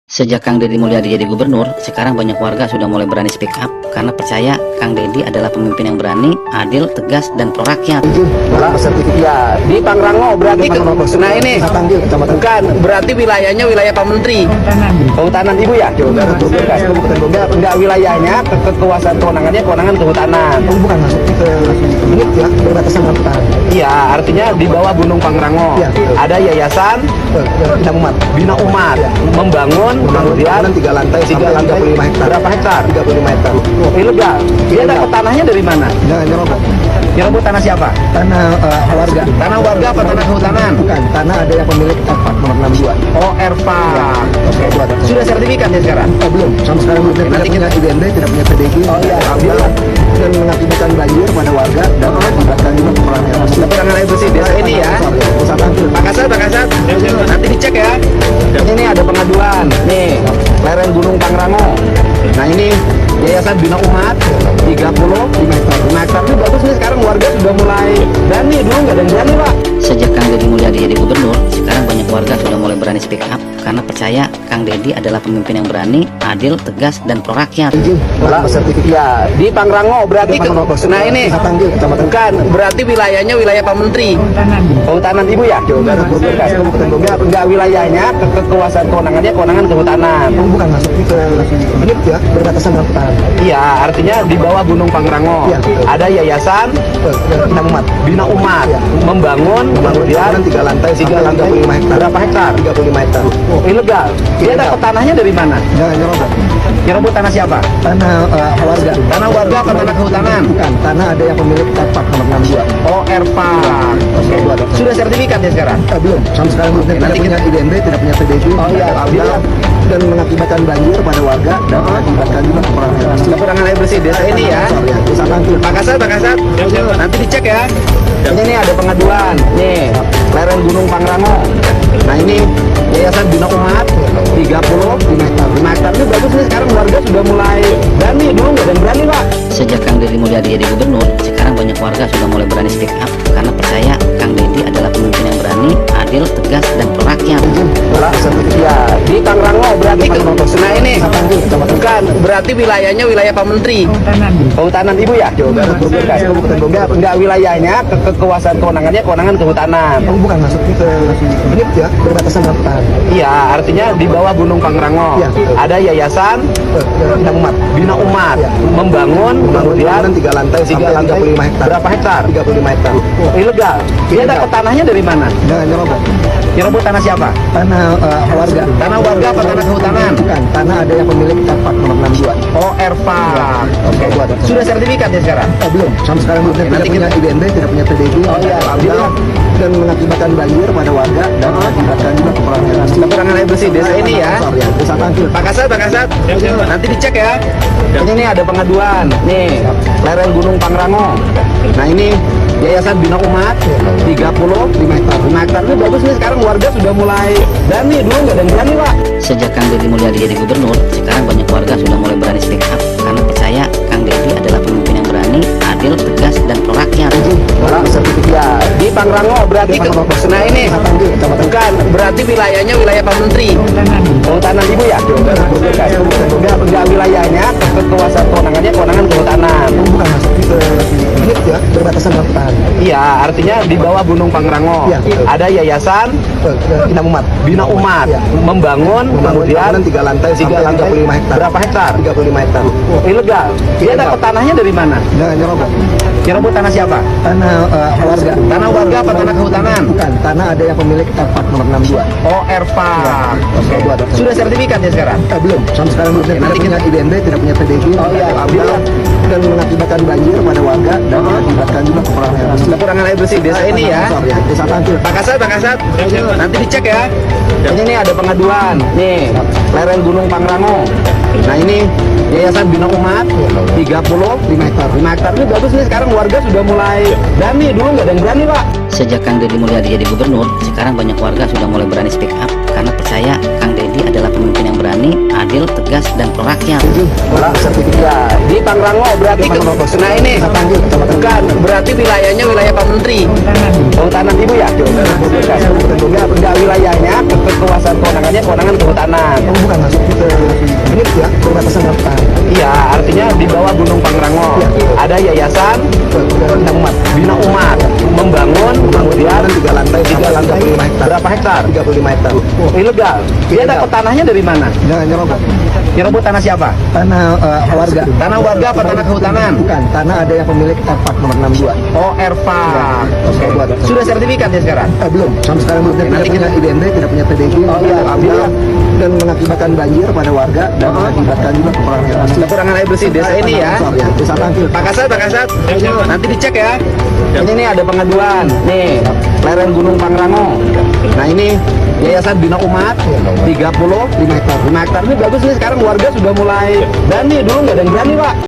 Sejak Kang Deddy Mulyadi jadi gubernur, sekarang banyak warga sudah mulai berani speak up karena percaya Kang Deddy adalah pemimpin yang berani, adil, tegas, dan pro rakyat. Ya, di Pangrango berarti nah ini bukan berarti wilayahnya wilayah Pak Menteri Kehutanan Ibu ya? Enggak wilayahnya kekuasaan kewenangan kehutanan. Bukan masuk ke ini ya perbatasan hutan. Iya, artinya di bawah Gunung Pangrango ada yayasan Bina Umat membangun kemudian 3 lantai sampai 35 hektar. Berapa hektar? 35 hektar. Ilegal. Dia dapat tanahnya dari mana? Nyerobot. Nyerobot tanah siapa? Tanah warga. Tanah warga apa tanah kehutanan? Bukan, tanah ada yang pemilik tempat nomor 62. Oh, ERPA. Oke, itu ada. Sudah sertifikat ya sekarang? Belum, sama sekarang belum. Tidak Nanti punya IDMB, tidak punya PDG. Oh iya, dan mengakibatkan banjir pada warga dan mengakibatkan juga kekurangan air bersih. kekurangan air bersih desa ini ya. Pak Kasat, nanti dicek ya. Ini ada pengaduan. Nih, lereng Gunung Pangrango. Nah ini Yayasan Bina Umat 35 hektar. Ini bagus nih, sekarang warga sudah mulai berani. Dulu nggak ada yang berani, Pak. Sejak Kang Deddy Mulyadi jadi gubernur, sekarang banyak warga sudah mulai berani speak up karena percaya Kang Deddy adalah pemimpin yang berani, adil, tegas, dan pro rakyat. Ya, di Pangrango berarti nah ini bukan berarti wilayahnya wilayah Pak Menteri Kehutanan Ibu ya? Enggak wilayahnya kekuasaan kewenangan kehutanan. Bukan masuk ke ini ya perbatasan hutan. Iya, artinya di bawah Gunung Pangrango ada yayasan Bina Umat membangun kemudian 3 lantai sampai 35 hektar. Berapa hektar? 35 hektar. Ilegal. Dia dapat tanahnya dari mana? Nyerobot. Nyerobot tanah siapa? Tanah warga. Tanah warga apa tanah kehutanan? Bukan, tanah ada yang pemilik tempat nomor 62. Oh, ERPA. Oke, itu ada. Sudah sertifikat ya sekarang? Belum, sama sekarang belum. Tidak Nanti punya IDMB, tidak punya PDG. Oh iya, dan mengakibatkan banjir pada warga dan mengakibatkan juga kekurangan air bersih. kekurangan air bersih desa ini ya. Desa Tangkil. Pak Kasat, nanti dicek ya. Ini ada pengaduan. Nih, lereng Gunung Pangrango. Nah ini Yayasan Bina Umat 35 hektar. Ini bagus nih, sekarang warga sudah mulai berani. Dulu nggak ada yang berani, Pak. Sejak Kang Deddy Mulyadi jadi gubernur, sekarang banyak warga sudah mulai berani speak up karena percaya Kang Deddy adalah pemimpin yang berani, adil, tegas, dan pro rakyat. Ya, di Pangrango berarti nah ini bukan berarti wilayahnya wilayah Pak Menteri Kehutanan Ibu ya? Enggak wilayahnya kekuasaan kewenangan kehutanan. Bukan masuk ke ini ya perbatasan hutan. Iya, artinya di bawah Gunung Pangrango ada yayasan Bina Umat membangun kemudian 3 lantai sampai 35 hektar. Berapa hektar? 35 hektar. Ilegal. Dia dapat tanahnya dari mana? Nyerobot. Nyerobot tanah siapa? Tanah warga. Tanah warga apa tanah kehutanan? Bukan, tanah ada yang pemilik tempat nomor 62. Oh, ERPA. Oke, itu ada. Sudah sertifikat ya sekarang? Belum, sama sekarang belum. Tidak Nanti punya IDMB, tidak punya PDG. Oh iya, dan mengakibatkan banjir pada warga dan mengakibatkan juga kekurangan air bersih. kekurangan air bersih desa ini ya. Desa Tangkil. Pak Kasat, nanti dicek ya. Ini ada pengaduan. Nih, lereng Gunung Pangrango. Nah ini Yayasan Bina Umat 35 hektar. Ini bagus nih, sekarang warga sudah mulai berani. Dulu nggak ada yang berani, Pak. Sejak Kang Deddy Mulyadi jadi gubernur, sekarang banyak warga sudah mulai berani speak up karena percaya Kang Deddy adalah pemimpin yang berani, adil, tegas, dan pro rakyat. Ya, di Pangrango berarti nah ini bukan berarti wilayahnya wilayah Pak Menteri Kehutanan Ibu ya? Enggak wilayahnya kekuasaan kewenangan kehutanan. Bukan masuk ke ini ya perbatasan hutan. Iya, artinya di bawah Gunung Pangrango ada yayasan Bina Umat membangun kemudian 3 lantai sampai 35 hektar. Berapa hektar? 35 hektar. Ilegal. Dia dapat tanahnya dari mana? Nyerobot. Nyerobot tanah siapa? Tanah warga. Tanah warga apa tanah kehutanan? Bukan, tanah ada yang pemilik tempat nomor 62. Oh, ERPA. Oke, itu ada. Sudah sertifikat ya sekarang? Belum, sama sekarang belum. Tidak Nanti punya IDMB, tidak punya PDG. Oh iya, dan mengakibatkan banjir pada warga dan mengakibatkan juga kekurangan air bersih. kekurangan air bersih desa ini ya. Desa Tangkil. Pak Kasat, nanti dicek ya. Ini ada pengaduan. Nih, lereng Gunung Pangrango. Nah ini Yayasan Bina Umat 35 hektar. Ini bagus nih, sekarang warga sudah mulai berani. Dulu nggak ada yang berani, Pak. Sejak Kang Deddy Mulyadi jadi gubernur, sekarang banyak warga sudah mulai berani speak up karena percaya Kang Deddy adalah pemimpin yang berani, adil, adil, tegas, dan prorakyat. Bola sertifikat di Pangrango berarti nah ini bukan berarti wilayahnya wilayah Pak Menteri Kehutanan Ibu ya? Enggak wilayahnya kekuasaan kewenangan kehutanan. bukan masuk ke ini ya perbatasan hutan. Iya, artinya di bawah Gunung Pangrango ada yayasan Bina Umat membangun kemudian 3 lantai 3 lantai berapa hektar? 35 hektar. Oh, ilegal. Dia dapat tanahnya dari mana? Nyerobot. Nyerobot tanah siapa? Tanah warga. Tanah warga apa tanah kehutanan? Bukan, tanah ada yang pemilik R4 nomor 62. Oh, ERPA. Oke. Sudah sertifikat ya sekarang? Belum, sampai sekarang belum. Nanti kita IDMD, tidak punya TBG. Oh iya, alhamdulillah. Dan mengakibatkan banjir pada warga dan mengakibatkan juga kekurangan air bersih. Kekurangan air bersih desa ini ya. Desa Tangkil. Pak Kasat. Nanti dicek ya. Ini nih ada pengaduan. Nih, lereng Gunung Pangrango. Nah ini Yayasan Bina Umat 35 hektar. 5 hektar ini bagus nih sekarang warga sudah mulai berani, dulu nggak ada yang berani Pak.